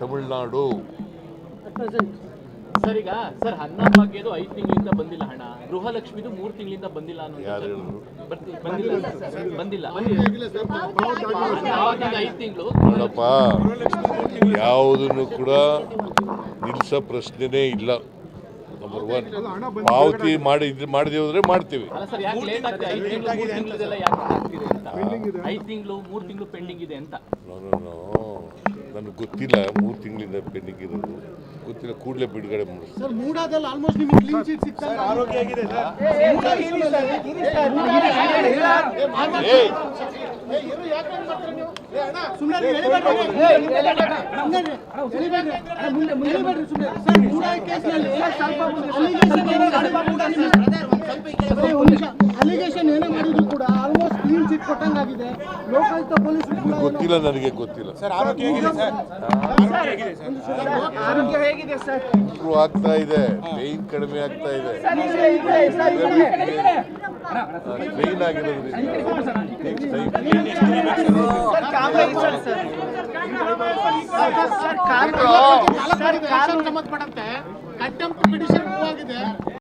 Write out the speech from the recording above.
Tamil Nadu. Sir ಈಗ sir ಅನ್ನಭಾಗ್ಯದು 5 ತಿಂಗಳಿಂದ ಬಂದಿಲ್ಲ ಹಣ, ಗೃಹಲಕ್ಷ್ಮಿದು 3 ತಿಂಗಳಿಂದ ಬಂದಿಲ್ಲ ಅನ್ನೋ ಯಾರು ಹೇಳಿದ್ರು? ಬಂದಿಲ್ಲ 5 ತಿಂಗಳು ನೋಡಪ್ಪ, ಯಾವುದನ್ನು ಕೂಡ ನಿಲ್ಲಿಸೋ ಪ್ರಶ್ನೆನೇ ಇಲ್ಲ. ನಂಬರ್ 1 ಪಾವತಿ ಮಾಡದೆ ಹೋದ್ರೆ ಮಾಡ್ತೀವಿ. ಅಲ್ಲ ಸರ್, ಯಾಕೆ ಲೇಟ್ ಆಗ್ತದೆ? 5 ತಿಂಗಳು 3 ತಿಂಗಳದೆಲ್ಲ ಯಾಕೆ ಆಗ್ತಿದೆ ಅಂತ? 5 ತಿಂಗಳು 3 ತಿಂಗಳು ಪೆಂಡಿಂಗ್ ಇದೆ ಅಂತ. ನನಗೆ ಗೊತ್ತಿಲ್ಲ 3 ತಿಂಗಳಿಂದ ಪೆಂಡಿಂಗ್ ಇರೋದು ಗೊತ್ತಿಲ್ಲ. ಕೂಡಲೇ ಬಿಡುಗಡೆ ಮಾಡಿ ಸರ್. ಮೂಡಾದಲ್ಲಿ ಆಲ್ಮೋಸ್ಟ್ ನಿಮಗೆ ಕ್ಲೀನ್ ಚೀಟ್ ಸಿಗ್ತಾ ಇದೆ. ಆರೋಗ್ಯ ಆಗಿದೆ ಸರ್. ಅಲಿಗೇಷನ್ ಏನೇ ಮಾಡಿದ್ರು ಕೂಡ ಆಲ್ಮೋಸ್ಟ್ ಕ್ಲೀನ್ ಚಿಟ್ ಕೊಟ್ಟಂಗಾಗಿದೆ. ಲೋಕಾಯುಕ್ತ ಪೊಲೀಸರು ಗೊತ್ತಿಲ್ಲ, ನನಗೆ ಗೊತ್ತಿಲ್ಲ. ಸರ್ ಆರೋಗ್ಯ ಹೇಗಿದೆ ಸರ್? ಆರೋಗ್ಯ ಹೇಗಿದೆ ಸರ್? ಇಂಪ್ರೂವ್ ಆಗ್ತಾ ಇದೆ, ಪೇಯ್ನ್ ಕಡಿಮೆ ಆಗ್ತಾ ಇದೆ. ಕ್ಲೀನ್ ಸಂಬಂಧಪಟ್ಟಂತೆ ಕಂಟೆಂಪ್ಟ್ ಪಿಟಿಷನ್ ಆಗಿದೆ.